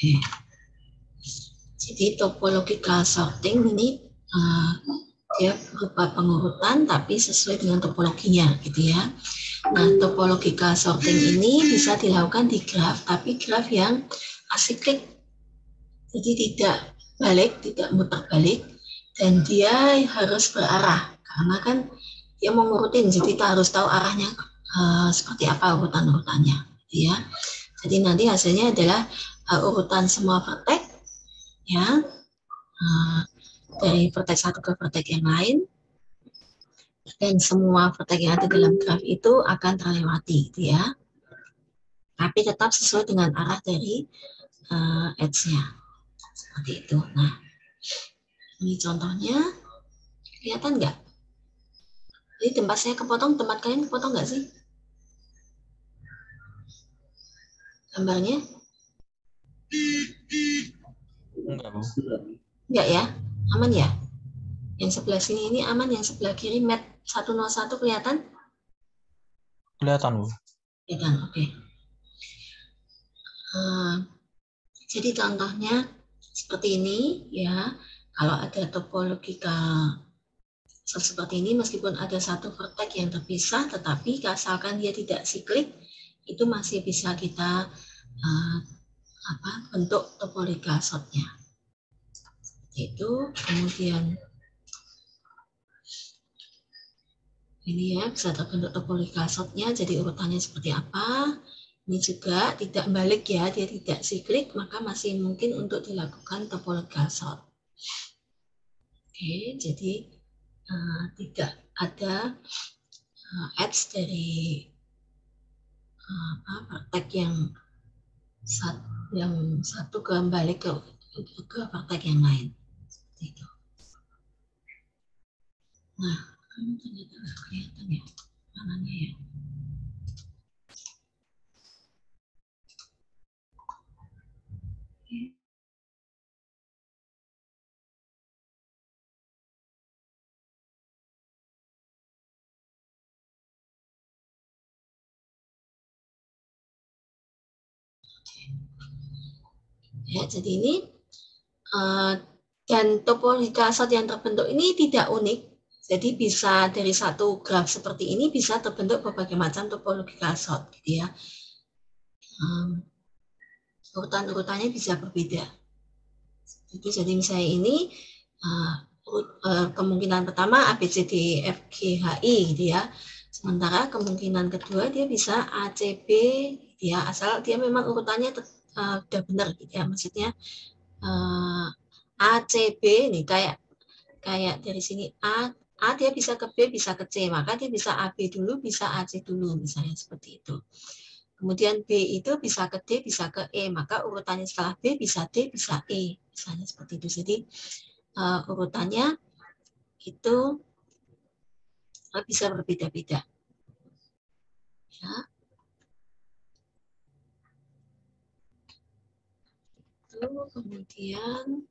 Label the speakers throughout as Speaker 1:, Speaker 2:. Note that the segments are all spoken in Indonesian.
Speaker 1: Oke. Jadi topological sorting ini dia berupa pengurutan tapi sesuai dengan topologinya gitu ya. Nah, topological sorting ini bisa dilakukan di graf, tapi graf yang asiklik. Jadi tidak balik, tidak muter balik, dan dia harus berarah karena kan dia mau ngurutin, jadi kita harus tahu arahnya seperti apa urutan-urutannya, gitu ya. Jadi nanti hasilnya adalah urutan semua vertex, ya, dari vertex satu ke vertex yang lain, dan semua vertex yang ada dalam graf itu akan terlewati, gitu ya. Tapi tetap sesuai dengan arah dari edge-nya, seperti itu. Nah, ini contohnya, kelihatan nggak? Jadi tempat saya kepotong, tempat kalian kepotong nggak sih? Gambarnya? Enggak ya? Aman ya? Yang sebelah sini ini aman, yang sebelah kiri mat 101 kelihatan?
Speaker 2: Kelihatan, Bu.
Speaker 1: Kelihatan, oke. Jadi contohnya seperti ini ya. Kalau ada topologika seperti ini, meskipun ada satu vertex yang terpisah, tetapi asalkan dia tidak siklik, itu masih bisa kita bentuk topologika shotnya. Itu kemudian ini ya, bisa terbentuk topologika shotnya, jadi urutannya seperti apa. Ini juga tidak balik ya, dia tidak siklik, maka masih mungkin untuk dilakukan topologika shot. Oke, jadi tidak ada edge dari vertex yang satu kembali ke vertex yang lain. Seperti itu. Nah, ternyata nggak kelihatan ya mananya ya. Ya, jadi ini dan topologika shot yang terbentuk ini tidak unik. Jadi bisa dari satu graf seperti ini bisa terbentuk berbagai macam topologika shot, gitu ya. Urutan-urutannya bisa berbeda. Jadi misalnya ini kemungkinan pertama A, B, C, D, F, G, H, I gitu ya. Sementara kemungkinan kedua dia bisa A, C, B gitu ya, asal dia memang urutannya udah benar gitu ya. Maksudnya A, C, B nih kayak dari sini A dia bisa ke B, bisa ke C, maka dia bisa A, B dulu, bisa A, C dulu, misalnya seperti itu. Kemudian B itu bisa ke D, bisa ke E, maka urutannya setelah B bisa D, bisa E, misalnya seperti itu. Jadi urutannya itu bisa berbeda-beda. Ya. Kemudian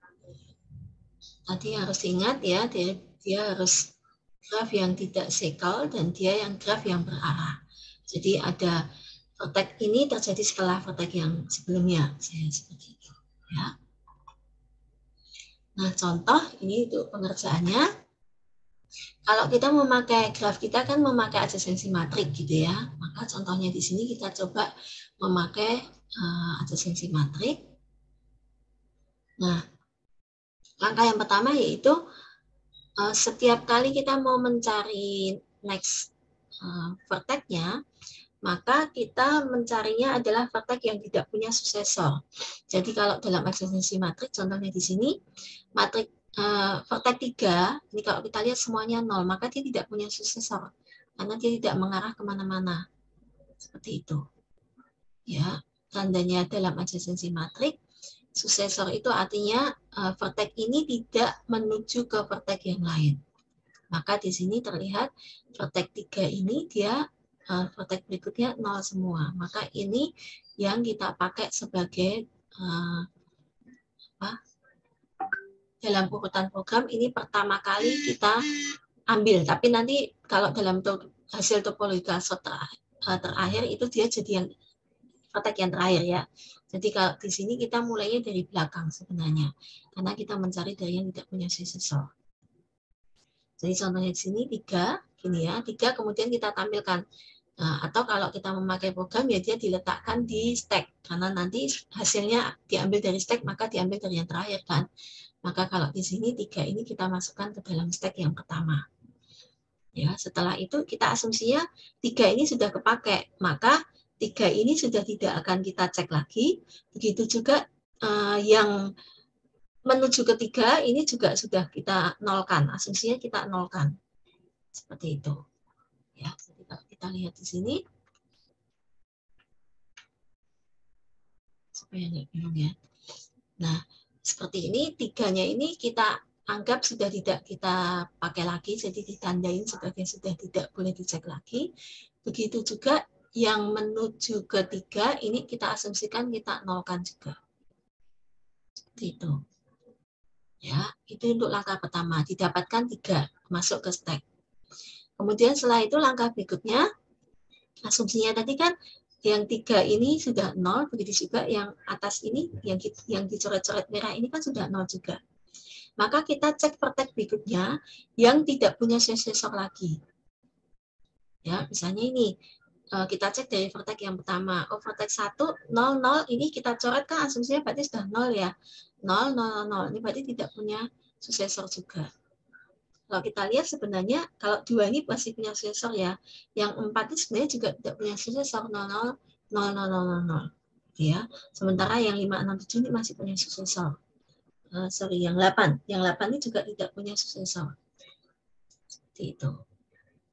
Speaker 1: tadi harus ingat ya, dia harus graf yang tidak sekal dan dia yang graf yang berarah. Jadi ada vertex ini terjadi setelah vertex yang sebelumnya, seperti itu. Ya. Nah, contoh ini untuk pengerjaannya. Kalau kita memakai graf, kita kan memakai adjacency matrix gitu ya. Maka contohnya di sini kita coba memakai adjacency matrix. Nah, langkah yang pertama yaitu setiap kali kita mau mencari next vertex-nya, maka kita mencarinya adalah vertex yang tidak punya suksesor. Jadi kalau dalam adjacency matrix, contohnya di sini, matrix vertex 3, ini kalau kita lihat semuanya 0, maka dia tidak punya suksesor, karena dia tidak mengarah kemana-mana. Seperti itu. Ya, tandanya dalam adjacency matrix, suksesor itu artinya vertex ini tidak menuju ke vertex yang lain. Maka di sini terlihat vertex 3 ini dia vertex berikutnya 0 semua. Maka ini yang kita pakai sebagai dalam urutan program ini pertama kali kita ambil. Tapi nanti kalau dalam hasil topologika terakhir itu dia jadi yang vertex yang terakhir ya. Jadi kalau di sini kita mulainya dari belakang sebenarnya, karena kita mencari dari yang tidak punya successor. Jadi contohnya di sini 3, gini ya, 3 kemudian kita tampilkan. Nah, atau kalau kita memakai program ya dia diletakkan di stack, karena nanti hasilnya diambil dari stack maka diambil dari yang terakhir kan. Maka kalau di sini 3 ini kita masukkan ke dalam stack yang pertama. Ya, setelah itu kita asumsinya 3 ini sudah kepakai, maka 3 ini sudah tidak akan kita cek lagi. Begitu juga yang menuju ke 3 ini juga sudah kita nolkan, asumsinya kita nolkan. Seperti itu. Ya, jadi kalau kita lihat di sini, supaya nggak bingung ya. Nah, seperti ini, 3-nya ini kita anggap sudah tidak kita pakai lagi, jadi ditandain sebagai sudah tidak boleh dicek lagi. Begitu juga yang menuju ke 3, ini kita asumsikan kita nolkan juga. Seperti itu. Ya, itu untuk langkah pertama, didapatkan 3, masuk ke stack. Kemudian setelah itu langkah berikutnya, asumsinya tadi kan yang 3 ini sudah 0, begitu juga yang atas ini, yang dicoret-coret merah ini kan sudah 0 juga. Maka kita cek vertex berikutnya yang tidak punya successor lagi. Ya, misalnya ini, kita cek dari vertex yang pertama. Oh, vertex 1, 0, 0, ini kita coret kan asumsinya berarti sudah 0 ya. 0, 0, 0, ini berarti tidak punya successor juga. Kalau kita lihat sebenarnya kalau 2 ini masih punya successor ya. Yang 4 ini sebenarnya juga tidak punya successor 0, 0, 0, 0, 0, 0. Ya. Sementara yang 5, 6, 7 ini masih punya successor. Yang 8. Yang 8 ini juga tidak punya successor. Seperti itu.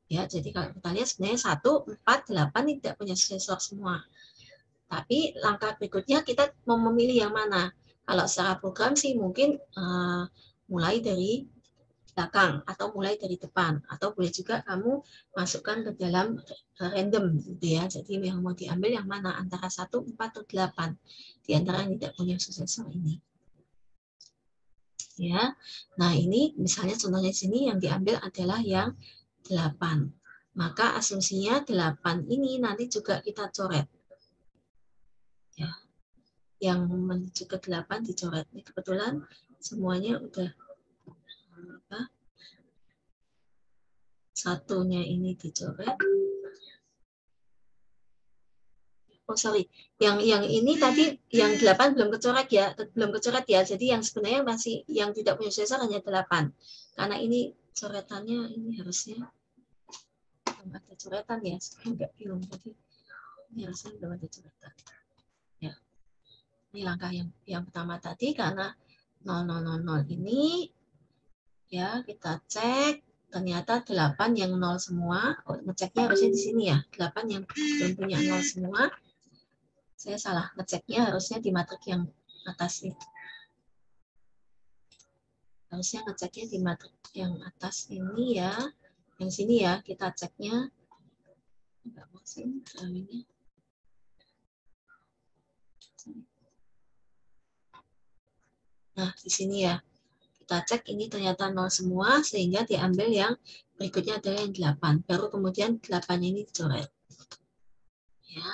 Speaker 1: Ya, jadi kalau kita lihat sebenarnya 1, 4, 8 ini tidak punya successor semua. Tapi langkah berikutnya kita mau memilih yang mana. Kalau secara program sih mungkin mulai dari belakang atau mulai dari depan, atau boleh juga kamu masukkan ke dalam random gitu ya. Jadi yang mau diambil yang mana antara 1, 4 atau 8 di antara yang tidak punya successor ini. Ya. Nah, ini misalnya contohnya di sini yang diambil adalah yang 8. Maka asumsinya 8 ini nanti juga kita coret. Ya. Yang menuju ke 8 dicoret. Ini kebetulan semuanya udah apa? Satunya ini dicoret. Oh sorry, yang ini tadi yang 8 belum kecoret ya. Jadi yang sebenarnya masih yang tidak punya successor hanya 8. Karena ini coretannya ini harusnya belum ada coretan ya, enggak bingung. Jadi ini harusnya belum ada coretan. Ya. Ini langkah yang pertama tadi karena 0000 ini ya kita cek ternyata 8 yang 0 semua. Oh, ngeceknya harusnya di sini ya. 8 yang belum punya 0 semua. Saya salah, ngeceknya harusnya di matrik yang atas itu. Harusnya ngeceknya di matrik yang atas ini ya. Yang sini ya, kita ceknya. Enggak mau sini, ini. Nah, di sini ya. Kita cek ini ternyata 0 semua, sehingga diambil yang berikutnya adalah yang 8. Baru kemudian 8 ini dicoret. Ya.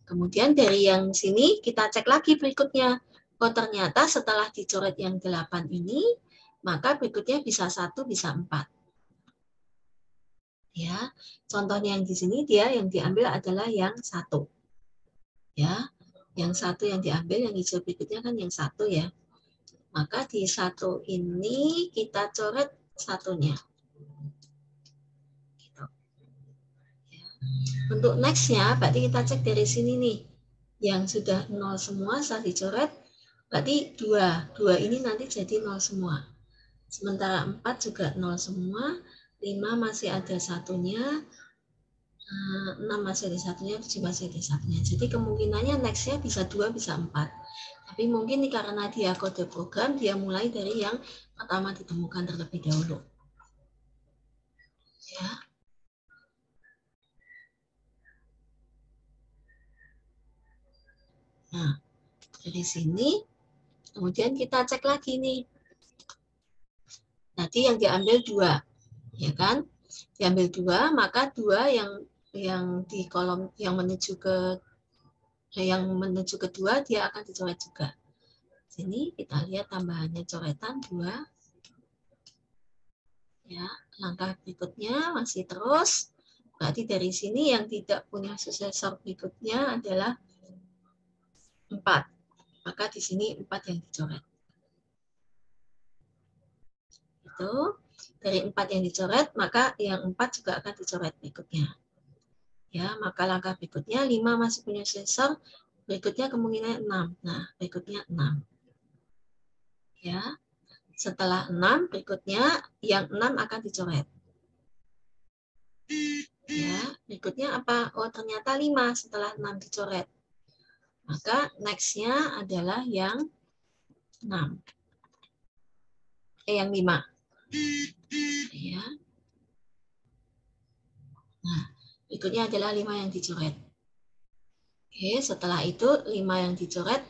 Speaker 1: Kemudian dari yang sini kita cek lagi berikutnya. Oh ternyata setelah dicoret yang 8 ini, maka berikutnya bisa 1, bisa 4. Ya, contohnya yang di sini dia yang diambil adalah yang 1. Ya, yang 1 yang diambil, yang hijau berikutnya kan yang 1 ya. Maka di 1 ini kita coret 1-nya. Gitu. Ya. Untuk next-nya, berarti kita cek dari sini nih. Yang sudah 0 semua saat dicoret, berarti 2. 2 ini nanti jadi 0 semua. Sementara 4 juga 0 semua, 5 masih ada 1-nya, 6 masih ada 1-nya, 7 masih ada 1-nya. Jadi kemungkinannya next-nya bisa 2, bisa 4. Tapi mungkin karena dia kode program, dia mulai dari yang pertama ditemukan terlebih dahulu. Ya. Nah, dari sini, kemudian kita cek lagi nih. Nanti yang diambil 2, ya kan? Diambil 2, maka 2 yang di kolom yang menuju ke yang menuju kedua dia akan dicoret juga. Sini kita lihat tambahannya coretan 2. Ya, langkah berikutnya masih terus. Berarti dari sini yang tidak punya suksesor berikutnya adalah 4. Maka di sini 4 yang dicoret. Itu dari 4 yang dicoret, maka yang 4 juga akan dicoret berikutnya. Ya, maka langkah berikutnya 5 masih punya suksesor, berikutnya kemungkinan 6. Nah, berikutnya 6. Ya. Setelah 6 berikutnya yang 6 akan dicoret. Ya, berikutnya apa? Oh, ternyata 5 setelah 6 dicoret. Maka next-nya adalah yang 6. Yang 5. Ya. Nah, berikutnya adalah 5 yang dicoret. Oke, setelah itu 5 yang dicoret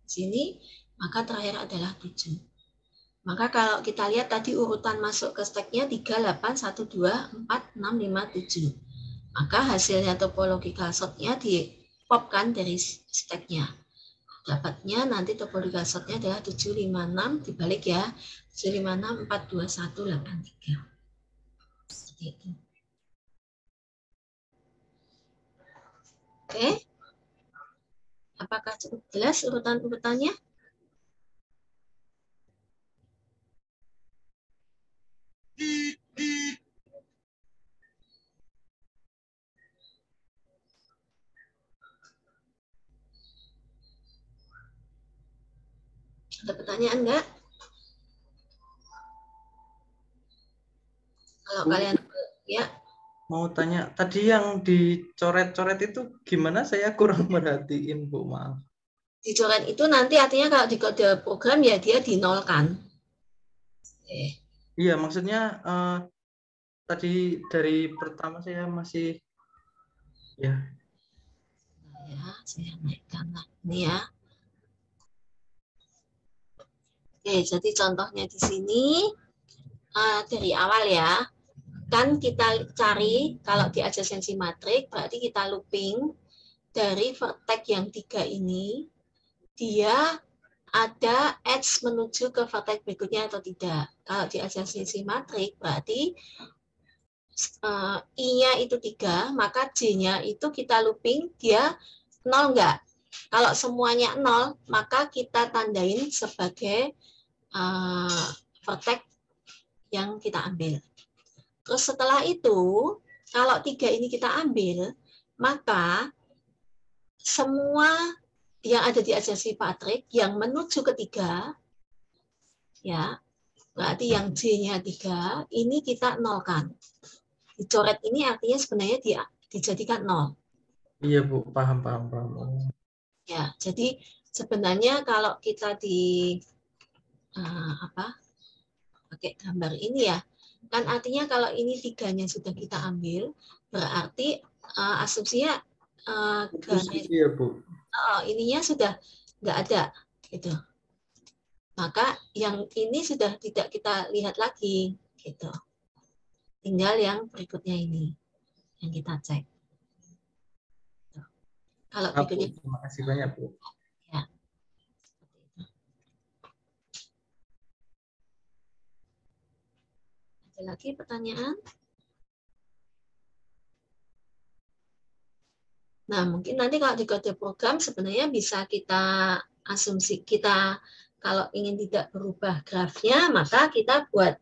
Speaker 1: sini, maka terakhir adalah 7. Maka kalau kita lihat tadi urutan masuk ke stacknya 3, 8, 1, 2, 4, 6, 5, 7. Maka hasilnya topological sort-nya di-popkan dari stacknya. Dapatnya nanti topological sort-nya adalah 756 dibalik ya. 756 42183. Seperti itu. Oke. Apakah cukup jelas urutan-urutannya? Ada pertanyaan enggak? Kalau
Speaker 3: Bu,
Speaker 1: kalian ya,
Speaker 3: mau tanya, tadi yang dicoret-coret itu gimana? Saya kurang merhatiin, Bu, maaf.
Speaker 1: dicoret itu nanti artinya kalau di kode program ya dia dinolkan.
Speaker 3: Iya, maksudnya tadi dari pertama saya masih ya.
Speaker 1: Ya, saya naikkan lah. Ini ya. Oke, jadi contohnya di sini dari awal ya. Kan kita cari kalau di adjacency matrix berarti kita looping dari vertex yang 3 ini dia ada edge menuju ke vertex berikutnya atau tidak. Kalau di adjacency matrix berarti I-nya itu 3, maka J-nya itu kita looping dia 0 enggak. Kalau semuanya 0, maka kita tandain sebagai vertex yang kita ambil. Terus setelah itu, kalau 3 ini kita ambil, maka semua yang ada di adjacency matrix yang menuju ke 3, ya, berarti yang J-nya 3, ini kita nolkan. Dicoret ini artinya sebenarnya dia dijadikan 0.
Speaker 3: Iya, Bu, paham.
Speaker 1: Ya, jadi sebenarnya kalau kita di pakai gambar ini ya, kan artinya kalau ini 3-nya sudah kita ambil, berarti asumsinya garis
Speaker 3: Iya, Bu.
Speaker 1: ininya sudah nggak ada, gitu. Maka yang ini sudah tidak kita lihat lagi, gitu. Tinggal yang berikutnya ini yang kita cek. Kalau berikutnya,
Speaker 3: Terima kasih banyak, Bu.
Speaker 1: ya. Ada lagi pertanyaan? Nah, mungkin nanti kalau di kode program sebenarnya bisa kita asumsi kita kalau ingin tidak berubah grafnya, maka kita buat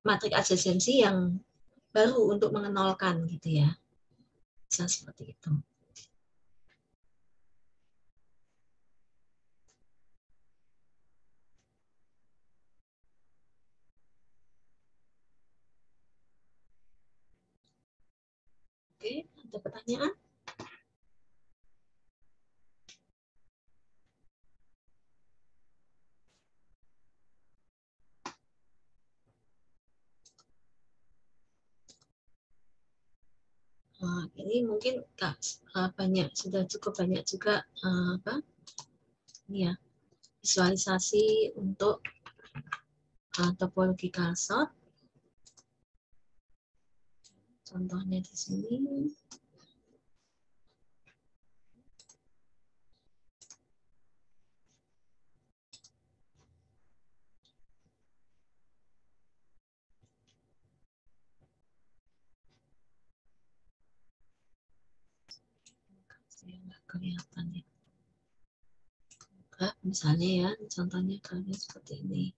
Speaker 1: matriks adjacency yang baru untuk mengenolkan gitu ya. Bisa seperti itu. Oke, ada pertanyaan? Ini mungkin sudah cukup banyak juga ini ya, visualisasi untuk topological sort. Contohnya di sini. kelihatan ya. Graf misalnya ya, contohnya grafnya seperti ini.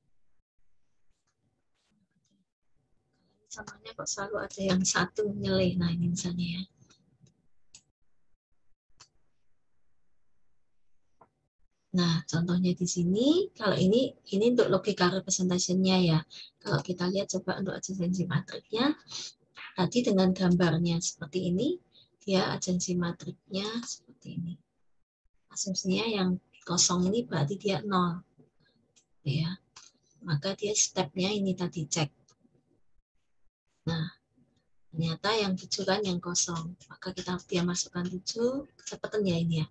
Speaker 1: Contohnya kok selalu ada yang satu nyeleh. Nah ini misalnya ya. Nah, contohnya di sini, kalau ini untuk logika representation-nya ya. Kalau kita lihat coba untuk adjacency matriknya, tadi dengan gambarnya seperti ini, dia adjacency matriknya seperti ini. Asumsinya yang kosong ini berarti dia 0. Ya. Maka dia step-nya ini tadi cek. Nah, ternyata yang 7 kan yang kosong. Maka dia masukkan 7, kecepatan ya ini ya.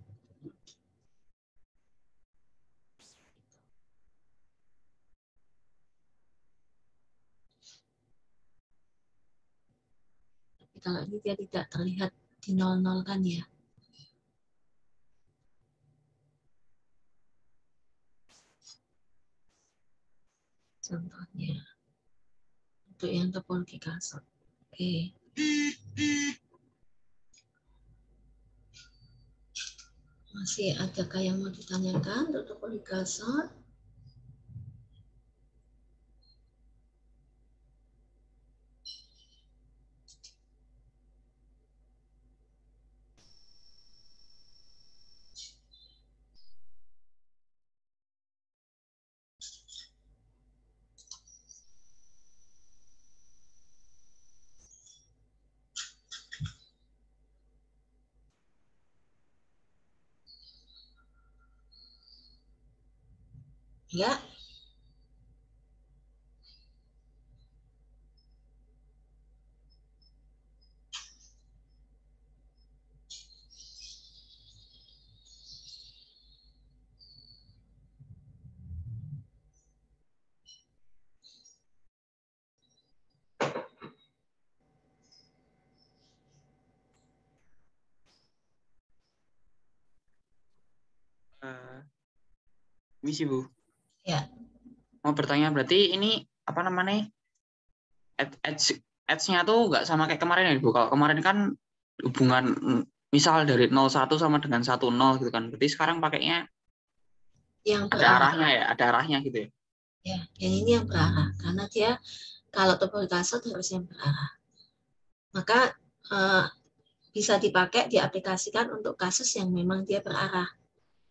Speaker 1: Kalau ini dia tidak terlihat di 00 kan ya. Contohnya untuk yang topologi kasar. Oke. Masih adakah yang mau ditanyakan untuk topologi kasar? Ya.
Speaker 4: Misi Bu.
Speaker 1: Ya.
Speaker 4: Mau bertanya berarti ini apa namanya? Edge-nya tuh nggak sama kayak kemarin ya Bu. Kalau kemarin kan hubungan misal dari 01 sama dengan 10 gitu kan. Berarti sekarang pakainya
Speaker 1: Yang
Speaker 4: ada
Speaker 1: berarah.
Speaker 4: arahnya ya, ada arahnya gitu ya.
Speaker 1: Ya, yang ini yang berarah. Karena dia kalau topologi kasar harusnya berarah. Maka bisa dipakai, diaplikasikan untuk kasus yang memang dia berarah.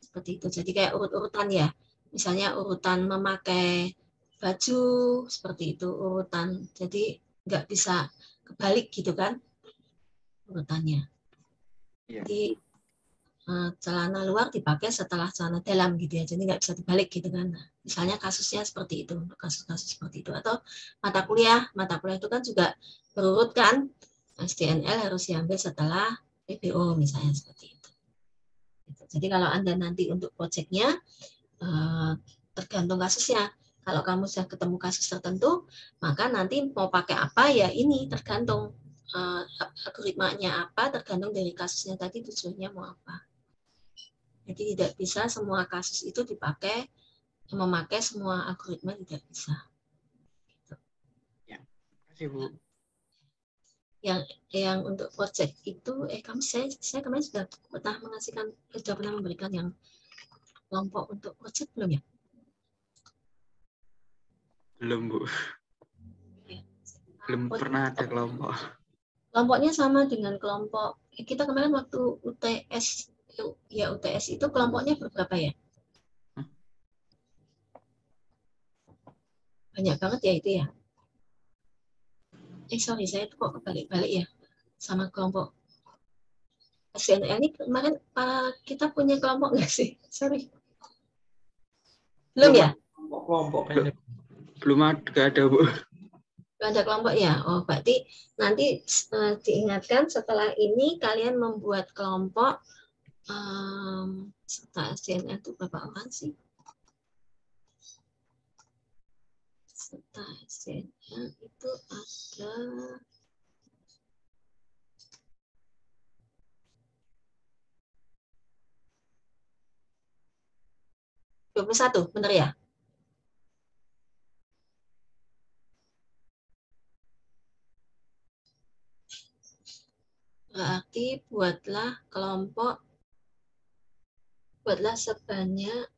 Speaker 1: Seperti itu. Jadi kayak urut-urutan ya. Misalnya urutan memakai baju, seperti itu urutan. Jadi nggak bisa kebalik gitu kan urutannya.
Speaker 4: Iya.
Speaker 1: Jadi celana luar dipakai setelah celana dalam gitu ya. Jadi nggak bisa dibalik gitu kan. Nah, misalnya kasusnya seperti itu, kasus-kasus seperti itu. Atau mata kuliah itu kan juga berurut kan. SDNL harus diambil setelah PBO misalnya seperti itu. Jadi kalau Anda nanti untuk proyeknya tergantung kasusnya. Kalau kamu sudah ketemu kasus tertentu, maka nanti mau pakai apa ya ini tergantung algoritmanya apa, tergantung dari kasusnya tadi tujuannya mau apa. Jadi tidak bisa semua kasus itu dipakai, memakai semua algoritma tidak bisa.
Speaker 4: Ya, kasih Bu.
Speaker 1: Yang untuk project itu, saya kemarin sudah pernah memberikan yang kelompok untuk project belum ya?
Speaker 4: Belum Bu.
Speaker 1: Ya.
Speaker 4: Belum pernah ada kelompok.
Speaker 1: Kelompoknya sama dengan kelompok kita kemarin waktu UTS ya UTS itu kelompoknya berapa ya? Banyak banget ya itu ya. Sorry saya tuh kok kebalik-balik ya sama kelompok SNL ini kemarin kita punya kelompok nggak sih? Sorry. Belum ya?
Speaker 3: Kelompok kayaknya.
Speaker 4: Belum ada Bu.
Speaker 1: Belum ada kelompok ya? Oh berarti nanti diingatkan setelah ini kalian membuat kelompok serta SNL itu berapa orang sih? Serta SNL itu ada 21, benar ya? Berarti buatlah kelompok buatlah sebanyak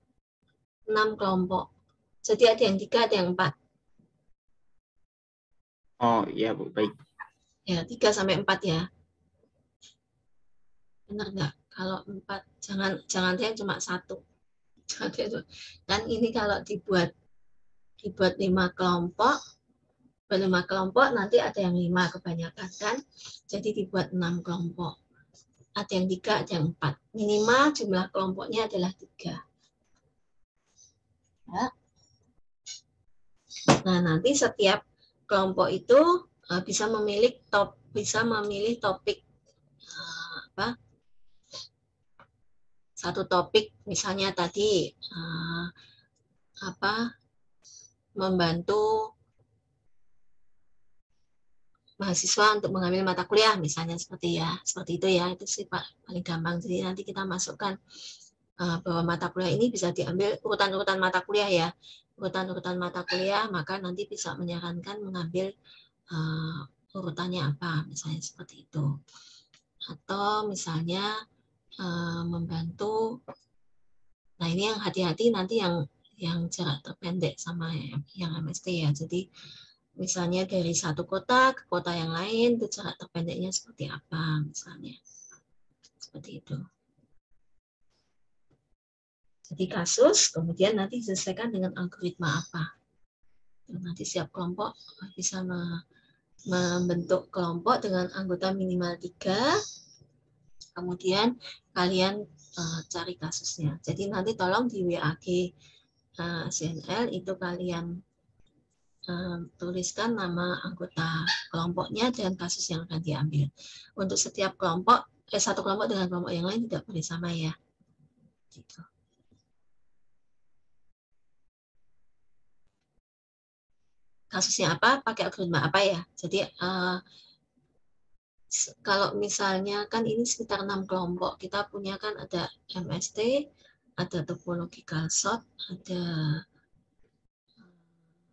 Speaker 1: 6 kelompok. Jadi ada yang 3, ada yang 4.
Speaker 4: Oh iya Bu, baik.
Speaker 1: Ya, 3 sampai 4 ya. Benar nggak? Kalau 4, jangan yang cuma 1. Kan ini kalau dibuat 5 kelompok, 5 kelompok nanti ada yang 5 kebanyakan kan. Jadi dibuat 6 kelompok. Ada yang 3, ada yang 4. Minimal jumlah kelompoknya adalah 3. Ya. Nah, nanti setiap kelompok itu bisa memilih topik satu topik, misalnya tadi membantu mahasiswa untuk mengambil mata kuliah, misalnya seperti itu ya, itu sih paling gampang. Jadi nanti kita masukkan bahwa mata kuliah ini bisa diambil urutan-urutan mata kuliah ya, urutan-urutan mata kuliah, maka nanti bisa menyarankan mengambil urutannya apa, misalnya seperti itu. Atau misalnya membantu, nah ini yang hati-hati nanti yang jarak terpendek sama yang MST ya. Jadi misalnya dari satu kota ke kota yang lain, itu jarak terpendeknya seperti apa, misalnya seperti itu. Jadi kasus, kemudian nanti diselesaikan dengan algoritma apa. Nanti setiap kelompok bisa membentuk kelompok dengan anggota minimal 3, kemudian kalian cari kasusnya. Jadi nanti tolong di WAG CNL itu kalian tuliskan nama anggota kelompoknya dan kasus yang akan diambil. Untuk setiap kelompok, satu kelompok dengan kelompok yang lain tidak boleh sama ya. Gitu. Kasusnya apa, pakai algoritma apa ya. Jadi kalau misalnya kan ini sekitar 6 kelompok, kita punya kan ada MST, ada topological sort, ada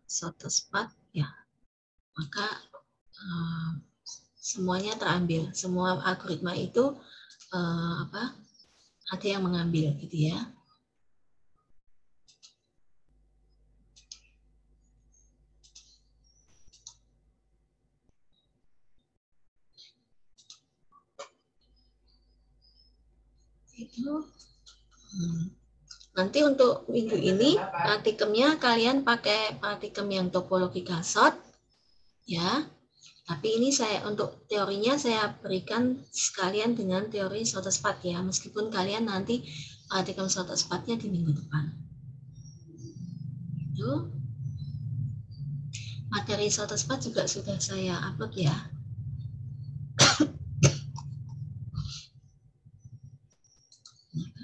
Speaker 1: SORT-SPAT, ya. Maka semuanya terambil, semua algoritma itu ada yang mengambil gitu ya. Itu nanti untuk minggu ini praktikumnya kalian pakai praktikum yang topological sort ya. Tapi ini untuk teorinya saya berikan sekalian dengan teori SORT-SPAT ya, meskipun kalian nanti praktikum SORT-SPAT-nya di minggu depan. Itu materi SORT-SPAT juga sudah saya upload ya.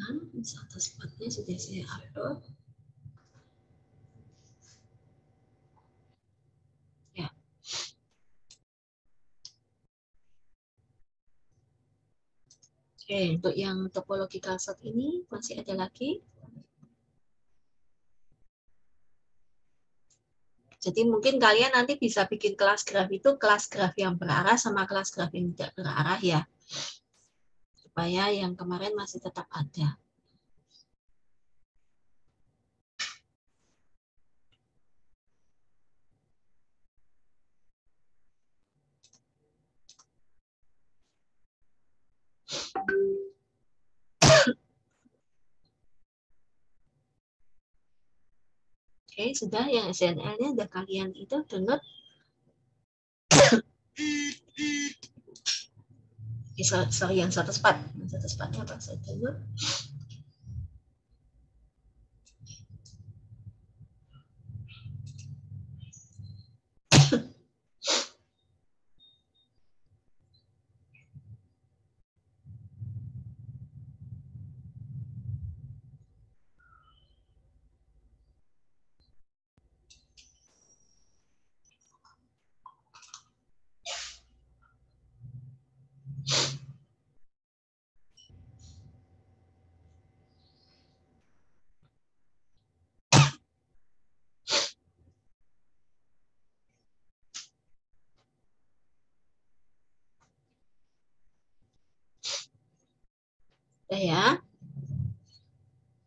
Speaker 1: Kan SORT-SPAT-nya sudah saya upload. Ya. Oke, untuk yang topological sort ini masih ada lagi. Jadi mungkin kalian nanti bisa bikin kelas graf itu kelas graf yang berarah sama kelas graf yang tidak berarah ya. Supaya yang kemarin masih tetap ada. Oke, sudah yang SNL-nya udah kalian itu download. Sorry, yang SORT-SPAT. SORT-SPAT-nya apa? Saya download. Udah ya.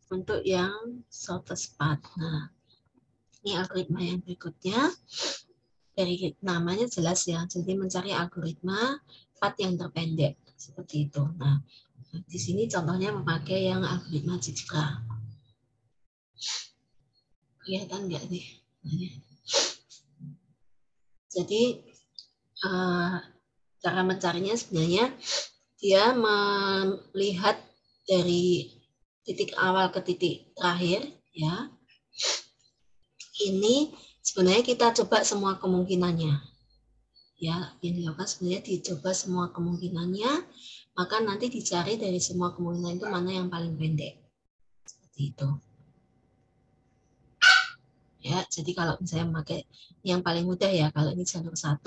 Speaker 1: untuk yang shortest path. Nah, ini algoritma yang berikutnya. Dari namanya jelas ya, jadi mencari algoritma path yang terpendek seperti itu. Nah, di sini contohnya memakai yang algoritma Dijkstra. Kelihatan nggak nih? Jadi cara mencarinya sebenarnya dia melihat dari titik awal ke titik terakhir, ya. Ini sebenarnya kita coba semua kemungkinannya, ya. Yang dilakukan sebenarnya dicoba semua kemungkinannya, maka nanti dicari dari semua kemungkinan itu mana yang paling pendek, seperti itu. Ya, jadi kalau misalnya memakai yang paling mudah ya, kalau ini jalur 1,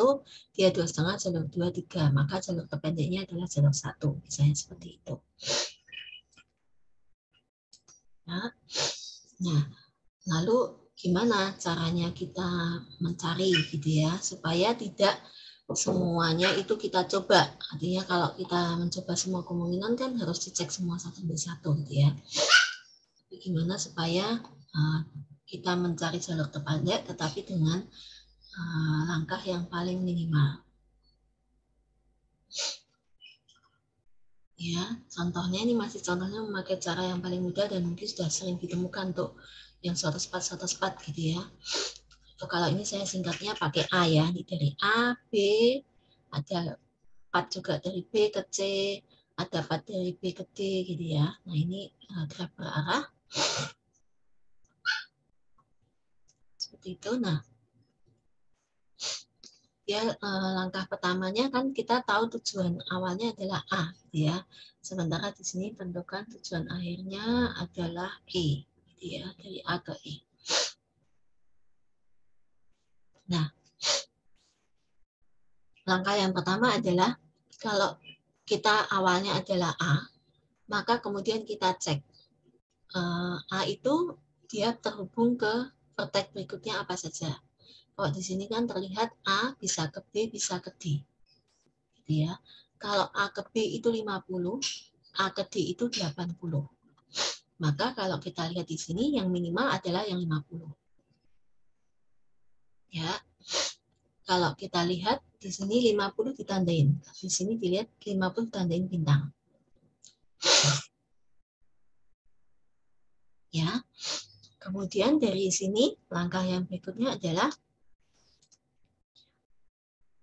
Speaker 1: dia 2,5, jalur 2, 3, maka jalur terpendeknya adalah jalur 1, misalnya seperti itu. Ya. Nah, lalu gimana caranya kita mencari gitu ya, supaya tidak semuanya itu kita coba. Artinya kalau kita mencoba semua kemungkinan kan harus dicek semua satu demi satu gitu ya. Tapi gimana supaya kita mencari jalur terpendek tetapi dengan langkah yang paling minimal. Ya, contohnya ini masih contohnya memakai cara yang paling mudah dan mungkin sudah sering ditemukan tuh yang shortest path gitu ya. So, kalau ini saya singkatnya pakai A ya, ini dari A, B, ada path juga dari B ke C, ada path dari B ke D gitu ya. Nah ini graf berarah. Seperti itu. Nah, ya langkah pertamanya kan kita tahu tujuan awalnya adalah A, gitu ya. Sementara di sini bentukan tujuan akhirnya adalah E, gitu ya, dari A ke E. Nah, langkah yang pertama adalah kalau kita awalnya adalah A, maka kemudian kita cek A itu dia terhubung ke vertex berikutnya apa saja. Kalau di sini kan terlihat A bisa ke B, bisa ke D. Gitu ya. Kalau A ke B itu 50, A ke D itu 80. Maka kalau kita lihat di sini yang minimal adalah yang 50. Ya. Kalau kita lihat di sini 50 ditandain. Di sini dilihat 50 ditandain bintang. Ya. Kemudian dari sini langkah yang berikutnya adalah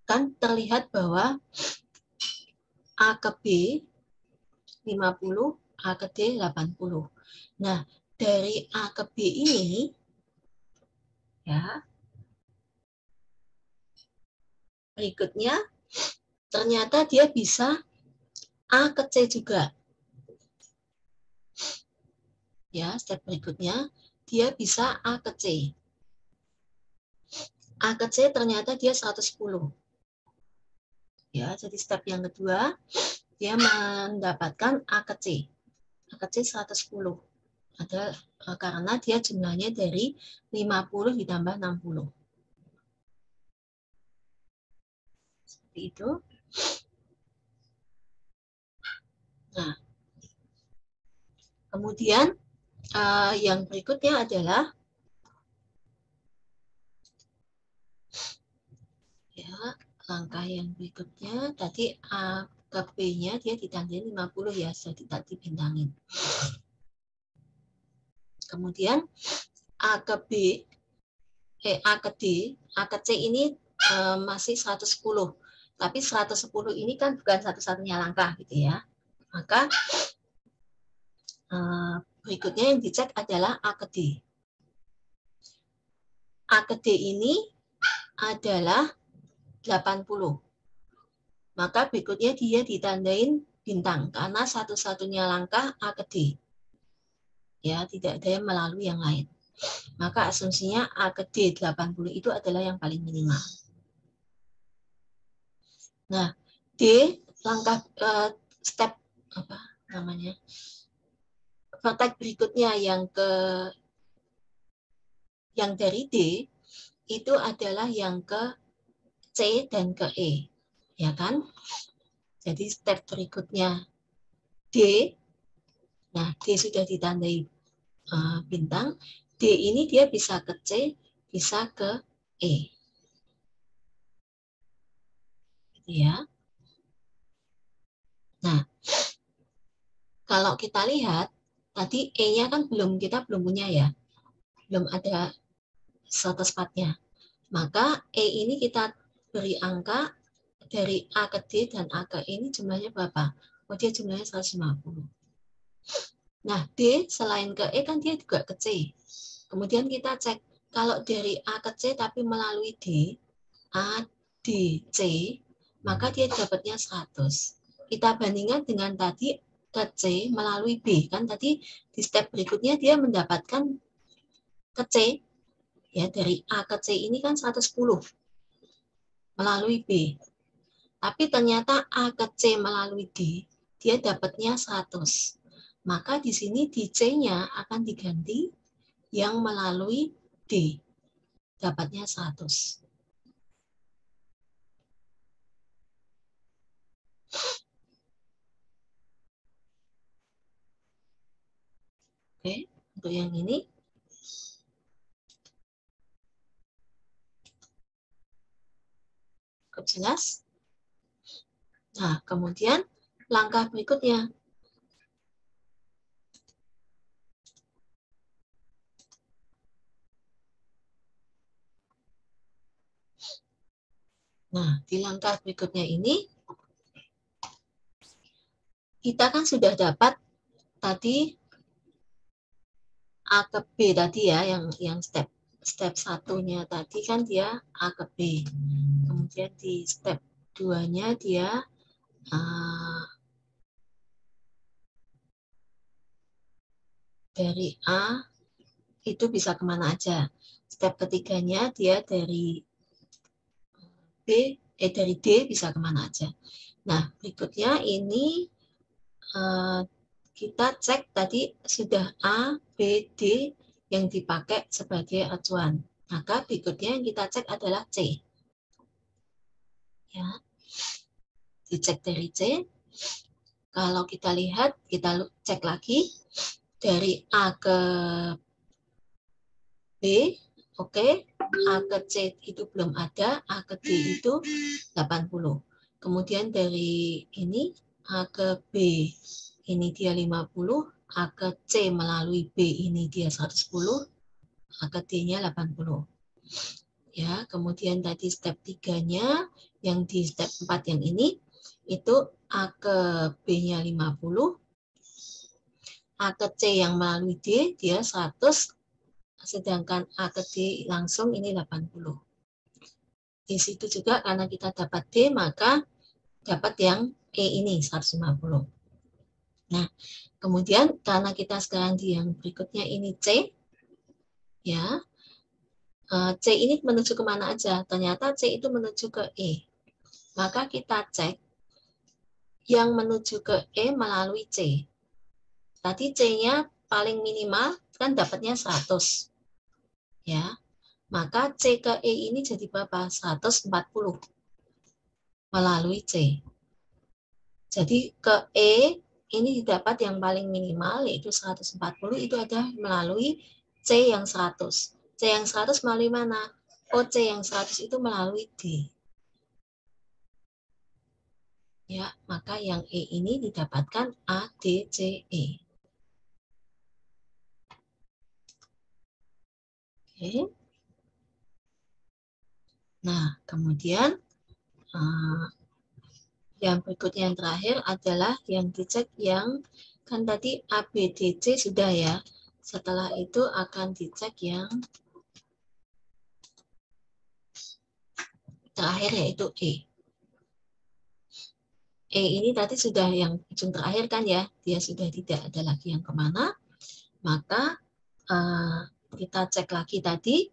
Speaker 1: kan terlihat bahwa A ke B 50, A ke D 80. Nah, dari A ke B ini ya berikutnya ternyata dia bisa A ke C juga. Ya, step berikutnya dia bisa A ke C. A ke C ternyata dia 110. Ya, jadi step yang kedua dia mendapatkan A ke C. A ke C 110. Ada karena dia jumlahnya dari 50 ditambah 60. Seperti itu. Nah, kemudian yang berikutnya adalah ya, langkah yang berikutnya tadi A ke B-nya dia ditandain 50 ya, sudah tidak dibintangin. Kemudian A ke B, A ke D, A ke C ini masih 110. Tapi 110 ini kan bukan satu-satunya langkah gitu ya. Maka berikutnya yang dicek adalah A ke D. A ke D ini adalah 80. Maka berikutnya dia ditandain bintang karena satu-satunya langkah A ke D. Ya, tidak ada yang melalui yang lain. Maka asumsinya A ke D 80 itu adalah yang paling minimal. Nah, D langkah step apa namanya? Vertex berikutnya yang dari D itu adalah yang ke C dan ke E. Ya kan? Jadi step berikutnya D. Nah, D sudah ditandai bintang, D ini dia bisa ke C, bisa ke E. Gitu ya. Nah, kalau kita lihat, tadi E-nya kan kita belum punya ya. Belum ada satu spatnya. Maka E ini kita beri angka dari A ke D dan A ke E ini jumlahnya berapa? Oh, dia jumlahnya 150. Nah, D selain ke E kan dia juga ke C. Kemudian kita cek, kalau dari A ke C tapi melalui D, A, D, C, maka dia dapatnya 100. Kita bandingkan dengan tadi ke C melalui B. Kan tadi di step berikutnya dia mendapatkan ke C. Ya, dari A ke C ini kan 110 melalui B. Tapi ternyata A ke C melalui D, dia dapatnya 100. Maka di sini di C-nya akan diganti yang melalui D. Dapatnya 100. Oke, untuk yang ini. Cukup jelas? Nah, kemudian langkah berikutnya. Nah, di langkah berikutnya ini, kita kan sudah dapat tadi A ke B tadi ya, yang step satunya tadi kan dia A ke B. Kemudian di step 2-nya dia dari A itu bisa kemana aja. Step ketiganya dia dari dari D bisa kemana aja. Nah, berikutnya ini kita cek tadi sudah A, B, D yang dipakai sebagai acuan. Maka berikutnya yang kita cek adalah C. Ya. Dicek dari C. Kalau kita lihat, kita cek lagi dari A ke B, oke. A ke C itu belum ada, A ke D itu 80. Kemudian dari ini A ke B ini dia 50, A ke C melalui B ini dia 110, A ke D-nya 80. Ya, kemudian tadi step 3-nya yang di step 4 yang ini itu A ke B-nya 50, A ke C yang melalui D dia 100, sedangkan A ke D langsung ini 80. Di situ juga karena kita dapat D, maka dapat yang E ini 150. Nah, kemudian karena kita sekarang di yang berikutnya ini C, ya, C ini menuju kemana aja? Ternyata C itu menuju ke E. Maka kita cek yang menuju ke E melalui C. Tadi C-nya paling minimal kan dapatnya 100. Ya. Maka C ke E ini jadi berapa? 140 melalui C. Jadi ke E ini didapat yang paling minimal yaitu 140 itu ada melalui C yang 100. C yang 100 melalui mana? Oh, C yang 100 itu melalui D. Ya, maka yang E ini didapatkan A, D, C, E. Oke. Nah, kemudian yang berikutnya yang terakhir adalah yang dicek yang kan tadi A, B, D, C sudah ya. Setelah itu akan dicek yang terakhir yaitu E. E ini tadi sudah yang ujung terakhir kan ya. Dia sudah tidak ada lagi yang kemana. Maka kita cek lagi tadi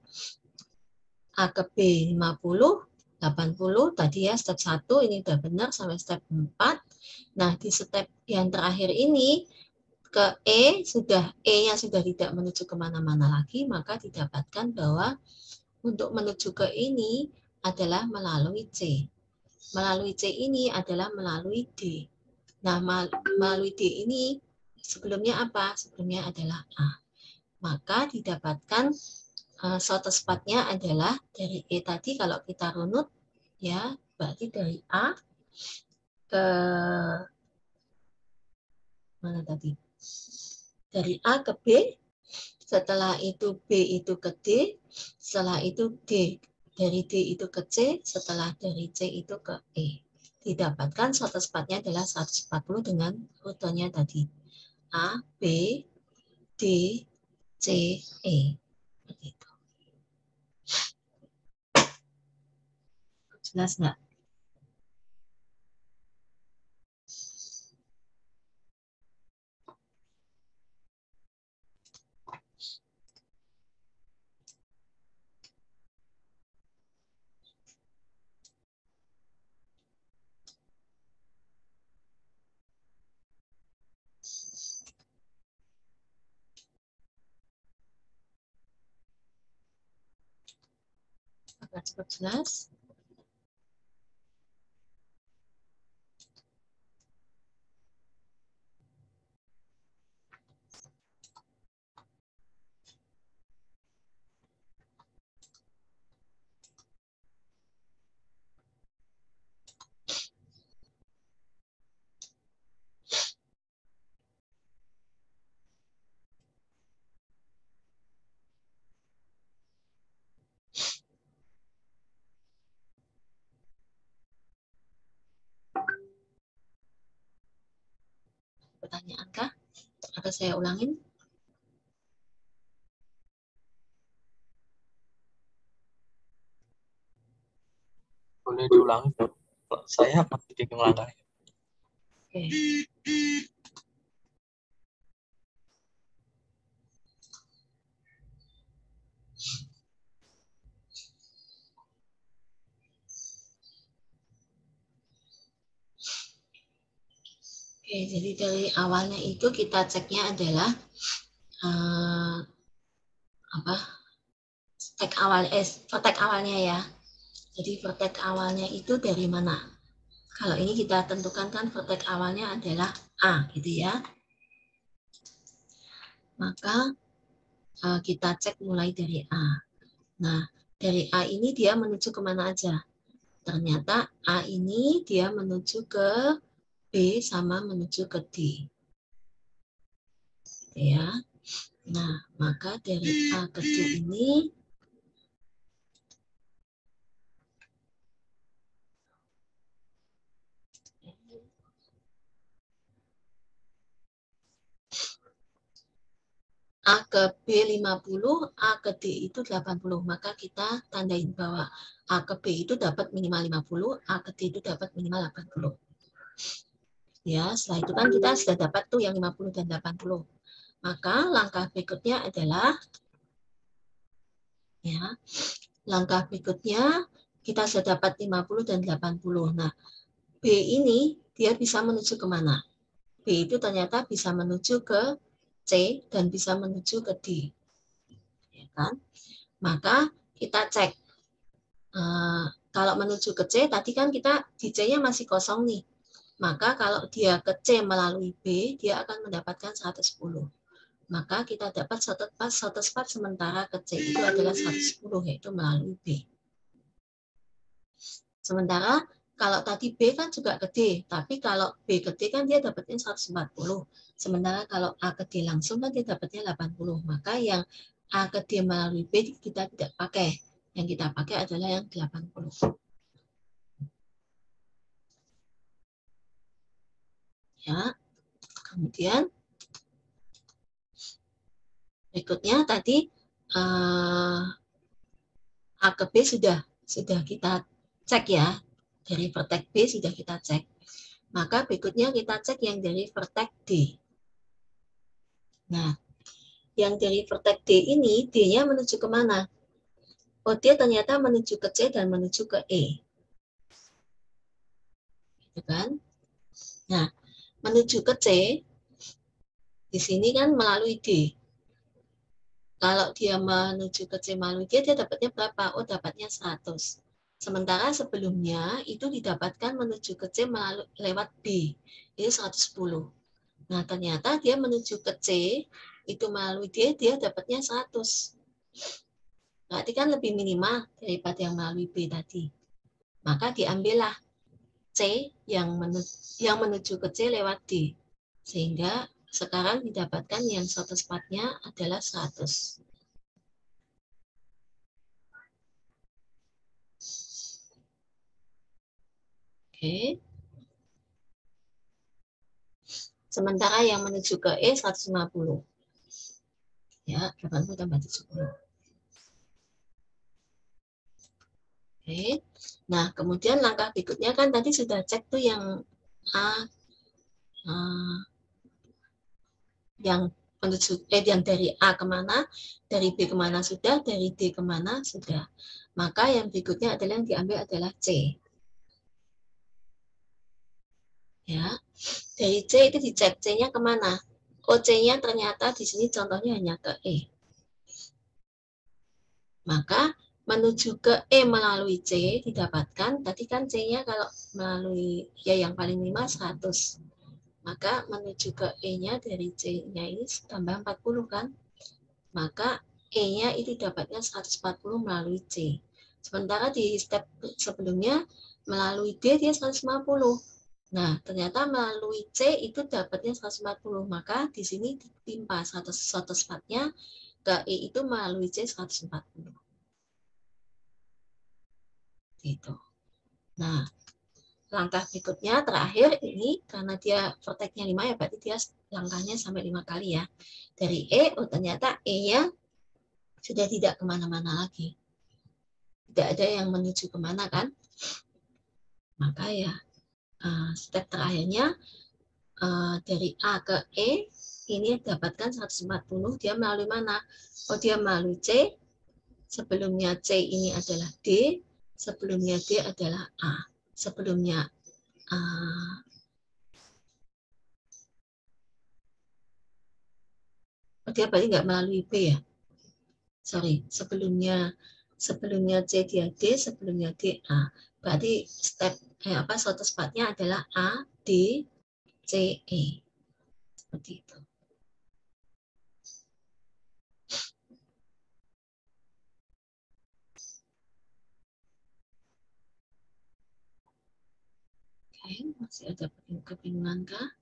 Speaker 1: A ke B 50. 80 tadi ya step 1 ini udah benar sampai step 4. Nah, di step yang terakhir ini ke E sudah E-nya sudah tidak menuju kemana-mana lagi, maka didapatkan bahwa untuk menuju ke ini adalah melalui C. Melalui C ini adalah melalui D. Nah, melalui D ini sebelumnya apa? Sebelumnya adalah A. maka didapatkan shortest path-nya adalah dari E tadi kalau kita runut ya, berarti dari A ke mana tadi? Dari A ke B, setelah itu B itu ke D, setelah itu D, dari D itu ke C, setelah dari C itu ke E. Didapatkan shortest path-nya adalah 140 dengan rutenya tadi. A, B, D, C, E. Begitu. Jelas nggak? Agar cepat jelas. Pertanyaan kah? Atau saya ulangin?
Speaker 2: Boleh diulangi, Bro. Saya masih bingung langkahnya.
Speaker 1: Oke. Oke, jadi dari awalnya itu kita ceknya adalah vertex awalnya ya. Jadi vertex awalnya itu dari mana? Kalau ini kita tentukan kan vertex awalnya adalah A gitu ya. Maka kita cek mulai dari A. Nah, dari A ini dia menuju kemana aja? Ternyata A ini dia menuju ke B sama menuju ke D. Ya. Nah, maka dari A ke D ini A ke B 50, A ke D itu 80. Maka kita tandain bahwa A ke B itu dapat minimal 50, A ke D itu dapat minimal 80. Ya, setelah itu kan kita sudah dapat tuh yang 50 dan 80. Maka langkah berikutnya adalah ya, langkah berikutnya kita sudah dapat 50 dan 80. Nah, B ini dia bisa menuju kemana? B itu ternyata bisa menuju ke C dan bisa menuju ke D. Ya kan? Maka kita cek. Kalau menuju ke C, tadi kan kita di C-nya masih kosong nih. Maka kalau dia ke C melalui B, dia akan mendapatkan 110. Maka kita dapat shortest path sementara ke C itu adalah 110, yaitu melalui B. Sementara kalau tadi B kan juga ke D, tapi kalau B ke D kan dia dapatnya 140. Sementara kalau A ke D langsung kan dia dapatnya 80. Maka yang A ke D melalui B kita tidak pakai. Yang kita pakai adalah yang 80. Ya. Kemudian berikutnya tadi A ke B sudah kita cek ya. Dari vertex B sudah kita cek. Maka berikutnya kita cek yang dari vertex D. Nah, yang dari vertex D ini, D-nya menuju kemana? Oh, dia ternyata menuju ke C dan menuju ke E. Gitu kan? Nah, menuju ke C, di sini kan melalui D. Kalau dia menuju ke C melalui D, dia dapatnya berapa? Oh, dapatnya 100. Sementara sebelumnya itu didapatkan menuju ke C lewat B. Ini 110. Nah, ternyata dia menuju ke C itu melalui D, dia dapatnya 100. Berarti kan lebih minimal daripada yang melalui B tadi. Maka diambillah C yang menuju ke C lewat D. Sehingga sekarang didapatkan yang short path-nya adalah 100. Oke. Sementara yang menuju ke E 150. Ya, 80 tambah 70. Oke. Nah, kemudian langkah berikutnya kan tadi sudah cek tuh yang A, yang menuju yang dari A kemana, dari B kemana sudah, dari D kemana sudah. Maka yang berikutnya adalah yang diambil adalah C. Ya, dari C itu dicek C-nya kemana. Oh, C-nya ternyata di sini contohnya hanya ke E. Maka menuju ke E melalui C didapatkan, tadi kan C-nya kalau melalui ya yang paling minimal 100. Maka menuju ke E-nya dari C-nya ini tambah 40 kan. Maka E-nya itu dapatnya 140 melalui C. Sementara di step sebelumnya melalui D dia 150. Nah, ternyata melalui C itu dapatnya 140. Maka di sini ditimpa 100-nya ke E itu melalui C 140. Gitu. Nah, langkah berikutnya terakhir ini karena dia vertex-nya 5 ya berarti dia langkahnya sampai 5 kali ya. Dari E, oh ternyata E-nya sudah tidak kemana-mana lagi. Tidak ada yang menuju kemana kan. Maka ya step terakhirnya dari A ke E ini dapatkan 140. Dia melalui mana? Oh dia melalui C. Sebelumnya C ini adalah D. Sebelumnya D adalah A. Sebelumnya dia berarti nggak melalui B ya. Sorry, sebelumnya C dia D, sebelumnya D A. Berarti step short path-nya adalah A, D, C, E. Seperti itu. Oke, masih ada kebingungan kah?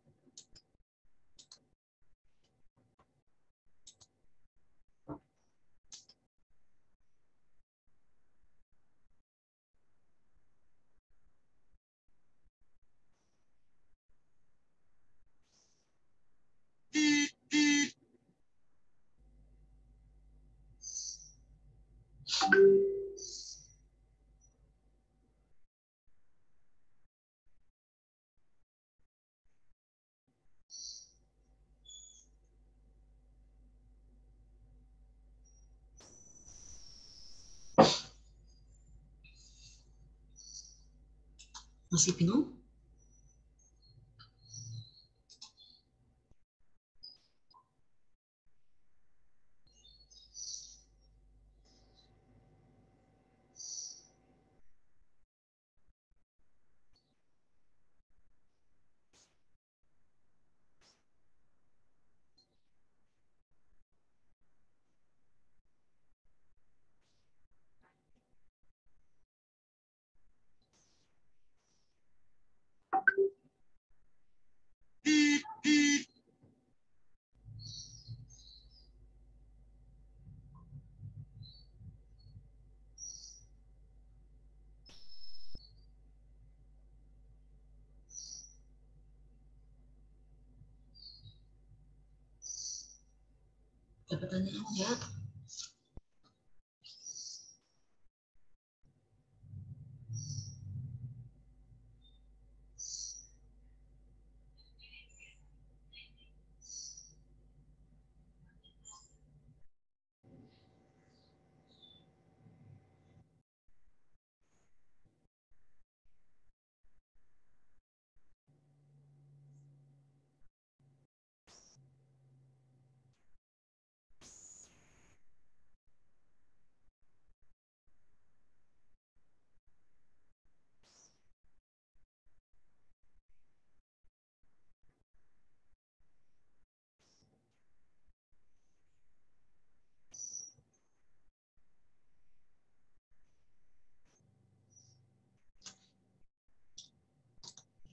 Speaker 1: Masih bingung? Ada pertanyaan ya?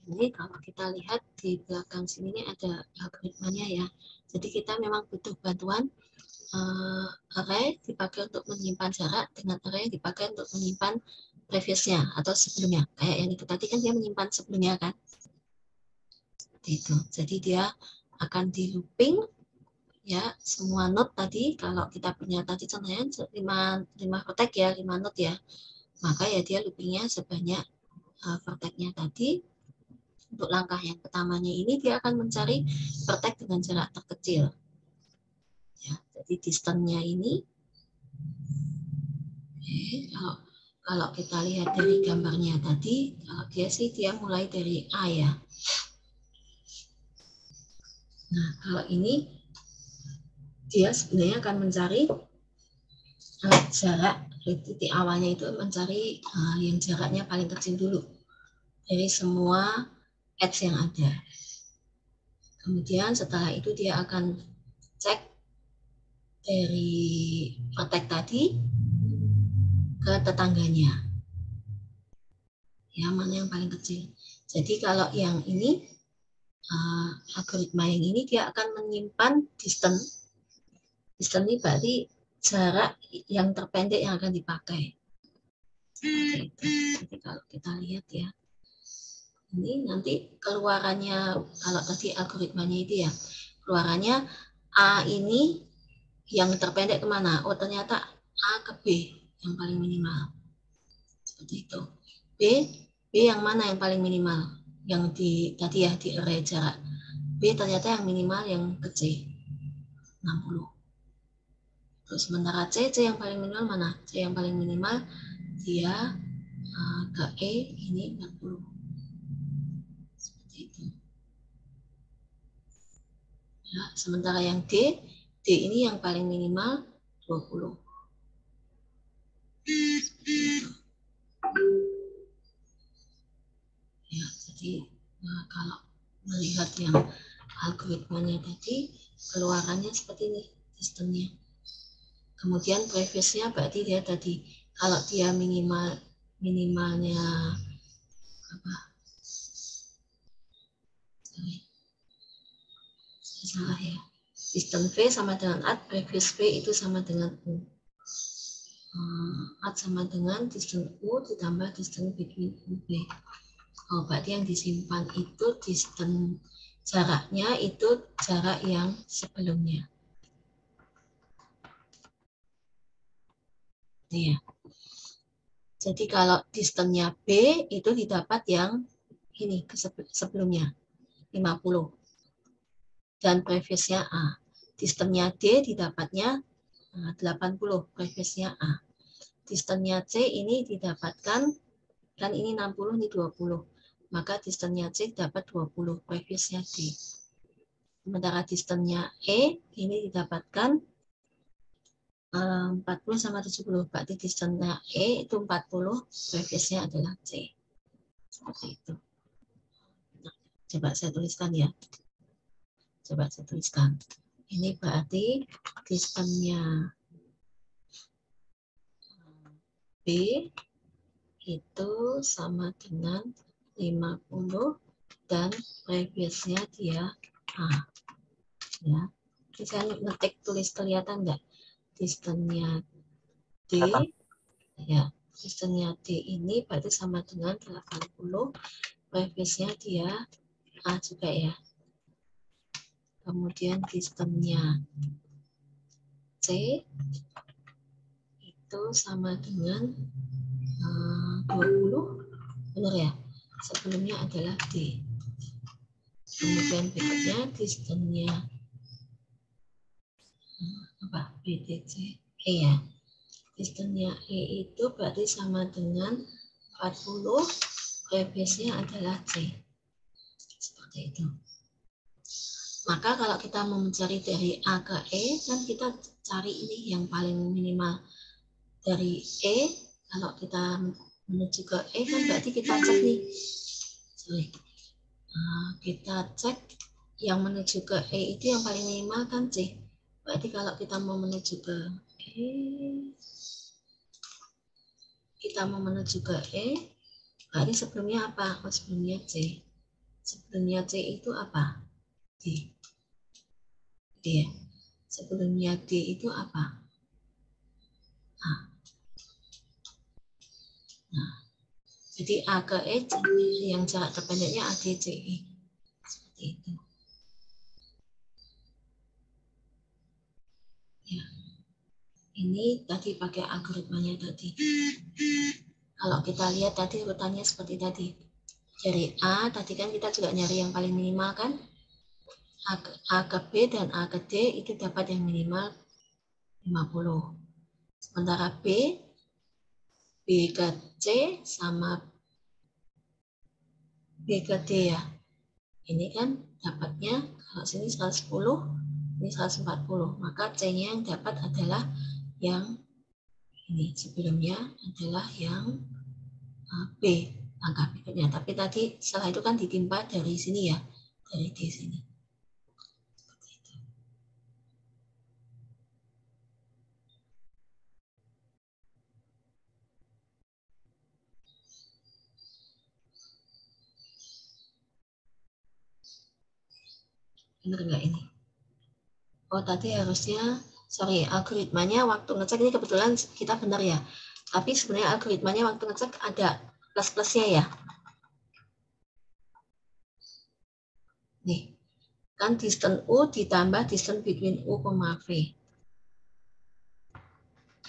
Speaker 1: Ini kalau kita lihat di belakang sini ini ada algoritmanya ya. Jadi kita memang butuh bantuan array dipakai untuk menyimpan jarak dengan array dipakai untuk menyimpan previousnya atau sebelumnya. Kayak yang itu tadi kan dia menyimpan sebelumnya kan. Seperti itu. Jadi dia akan di looping ya semua node tadi. Kalau kita punya tadi contohnya 5 vertex ya, 5 node ya. Maka ya dia loopingnya sebanyak vertexnya tadi. Untuk langkah yang pertamanya ini dia akan mencari vertex dengan jarak terkecil. Ya, jadi distance-nya ini, kalau kita lihat dari gambarnya tadi, kalau dia sih dia mulai dari A ya. Nah, kalau ini dia sebenarnya akan mencari jarak dari titik awalnya itu mencari yang jaraknya paling kecil dulu dari semua edge yang ada. Kemudian setelah itu dia akan cek dari vertex tadi ke tetangganya. Ya, mana yang paling kecil. Jadi kalau yang ini algoritma yang ini dia akan menyimpan distance. Distance ini berarti jarak yang terpendek yang akan dipakai. Seperti itu. Jadi kalau kita lihat ya, ini nanti keluarannya kalau tadi algoritmanya itu ya, keluarannya A ini yang terpendek kemana? Oh ternyata A ke B yang paling minimal. Seperti itu. B yang mana yang paling minimal? Yang tadi ya di array jarak. B ternyata yang minimal yang ke C 60. Terus sementara C yang paling minimal mana? C yang paling minimal dia ke E ini 40. Seperti itu. Ya, sementara yang D ini yang paling minimal 20. Ya, jadi kalau melihat yang algoritmanya tadi, keluarannya seperti ini sistemnya. Kemudian previousnya berarti dia tadi kalau dia minimalnya apa? Salah ya. Sistem V sama dengan add, previous V itu sama dengan U. Add sama dengan distance U ditambah distance between U B. Oh, berarti yang disimpan itu distance jaraknya itu jarak yang sebelumnya. Iya. Jadi kalau distance-nya B itu didapat yang ini sebelumnya 50. Dan previous-nya A. Distance-nya D didapatnya 80, previous-nya A. Distance-nya C ini didapatkan kan ini 60 ini 20. Maka distance-nya C dapat 20, previous-nya D. Sementara distance-nya E ini didapatkan 40 sama 70. Berarti distance-nya E itu 40, previous-nya adalah C. Seperti itu. Nah, coba saya tuliskan ya. Coba saya tuliskan. Ini berarti distance-nya B itu sama dengan 50 dan previous-nya dia A. Ya. Bisa ngetik tulis kelihatan enggak? Distance-nya D ya. Distance-nya D ini berarti sama dengan 80. Previous-nya dia A juga ya. Kemudian distance-nya C itu sama dengan 20, benar ya? Sebelumnya adalah D. Kemudian berikutnya distance-nya apa? BDC E ya. Distance-nya E itu berarti sama dengan 40, previous-nya adalah C. Seperti itu. Maka kalau kita mau mencari dari A ke E, kan kita cari ini yang paling minimal. Dari E, kalau kita menuju ke E kan berarti kita cek nih. Sorry. Kita cek yang menuju ke E itu yang paling minimal kan C. Berarti kalau kita mau menuju ke E, berarti sebelumnya apa? Oh, sebelumnya C. Sebelumnya C itu apa? D. D ya. Sebelumnya D itu apa? A. Nah, jadi A ke E yang jarak terpendeknya ADCE. Seperti itu. Ya. Ini tadi pakai algoritmanya tadi. Kalau kita lihat tadi urutannya seperti tadi. Dari A, tadi kan kita juga nyari yang paling minimal kan? A ke B dan A ke D itu dapat yang minimal 50. Sementara B ke C sama B ke D ya. Ini kan dapatnya, kalau sini 110, ini 140. Maka C-nya yang dapat adalah yang ini. Sebelumnya adalah yang B. Langkah berikutnya. Tapi tadi setelah itu kan ditimpa dari sini ya. Dari D sini. Benar nggak ini? Oh, tadi harusnya, sorry, algoritmanya waktu ngecek ini kebetulan kita benar ya. Tapi sebenarnya algoritmanya waktu ngecek ada plus-plusnya ya. Nih, kan distance U ditambah distance between U, V.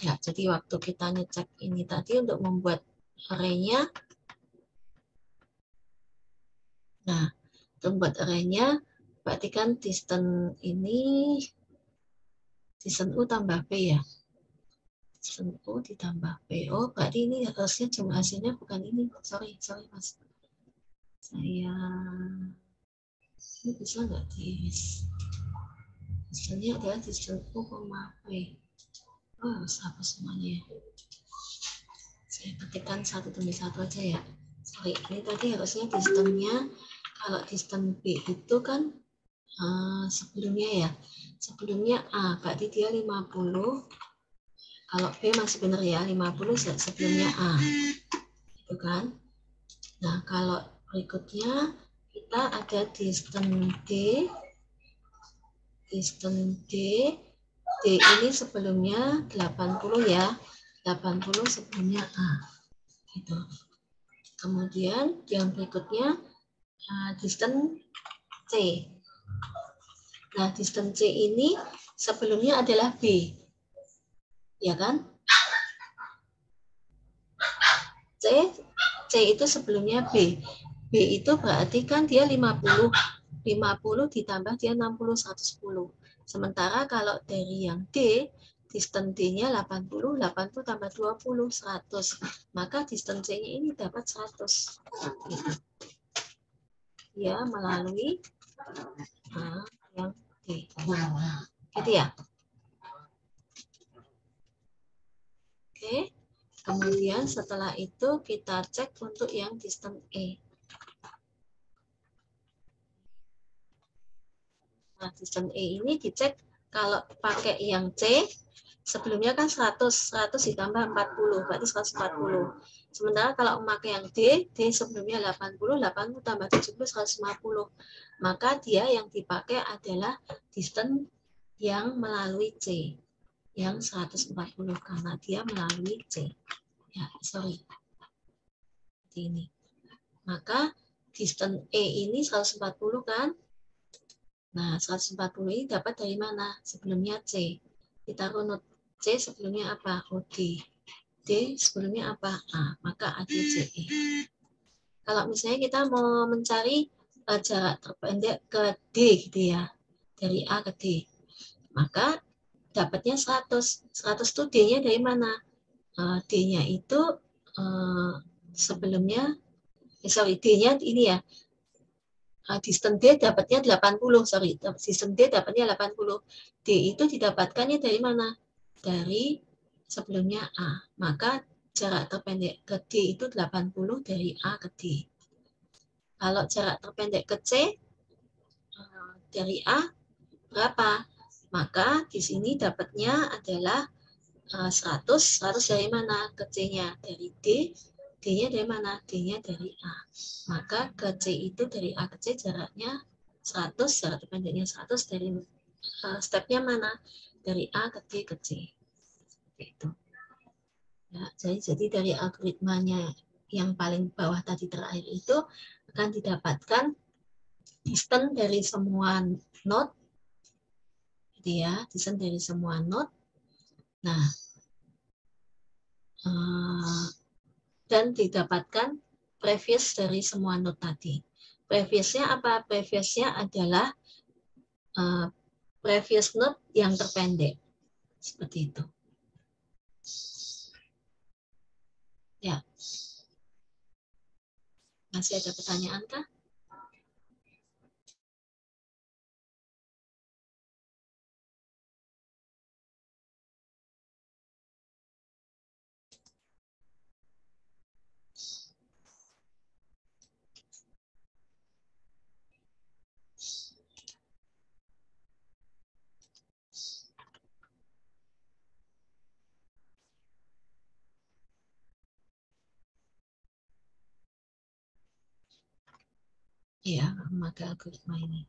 Speaker 1: Ya, jadi waktu kita ngecek ini tadi untuk membuat array-nya, nah, untuk membuat array-nya, berarti kan distance ini, distance U tambah P ya. Distance U ditambah P. Oh, berarti ini harusnya jumlah hasilnya bukan ini. Sorry Mas. Saya, ini bisa nggak di, hasilnya adalah distance U, P. Oh, harus hapus semuanya ya. Saya ketikkan satu demi satu aja ya. Sorry, ini tadi harusnya distance-nya, kalau distance B itu kan sebelumnya ya. Sebelumnya A, berarti dia 50. Kalau B masih benar ya, 50 sebelumnya A. Itu kan. Nah, kalau berikutnya kita ada distance D. Distance D. D ini sebelumnya 80 ya. 80 sebelumnya A. Gitu. Kemudian yang berikutnya distance C. Nah, distance C ini sebelumnya adalah B. Ya kan? C itu sebelumnya B. B itu berarti kan dia 50. 50 ditambah dia 60, 110. Sementara kalau dari yang D, distance D-nya 80, 80 tambah 20, 100. Maka distance C-nya ini dapat 100. Gitu. Ya, melalui yang D. Gitu ya? Oke. Kemudian setelah itu kita cek untuk yang distance E. Nah, distance E ini dicek kalau pakai yang C, sebelumnya kan 100 ditambah 40, berarti 140. Sementara kalau memakai yang D, D sebelumnya 80, 80 tambah 70, 150. Maka dia yang dipakai adalah distance yang melalui C, yang 140, karena dia melalui C. Ya, sorry. Seperti ini. Maka distance E ini 140 kan? Nah, 140 ini dapat dari mana? Sebelumnya C. Kita runut. C sebelumnya apa? Oh, D. D sebelumnya apa? A. Maka ADCE. Kalau misalnya kita mau mencari jarak terpendek ke D gitu ya. Dari A ke D. Maka dapatnya 100. 100 itu D-nya dari mana? D-nya itu sebelumnya, D-nya ini ya. Distance D dapatnya 80, distance D dapatnya 80. D itu didapatkannya dari mana? Dari sebelumnya A. Maka jarak terpendek ke D itu 80 dari A ke D. Kalau jarak terpendek ke C dari A berapa? Maka di sini dapatnya adalah 100 dari mana? Ke C-nya dari D. D-nya dari mana? D-nya dari A. Maka ke C itu dari A ke C jaraknya 100, jarak terpendeknya 100 dari stepnya mana? Dari A ke D ke C. Seperti itu. Ya, jadi dari algoritmanya yang paling bawah tadi terakhir itu akan didapatkan distance dari semua node, gitu ya, distance dari semua node. Nah, dan didapatkan previous dari semua node tadi. Previousnya apa? Previousnya adalah previous node yang terpendek. Seperti itu. Ya. Masih ada pertanyaan kah? Iya, memakai algoritma ini.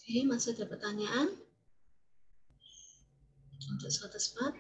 Speaker 1: Oke, masih ada pertanyaan untuk suatu spot?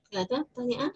Speaker 1: Nggak ada pertanyaan?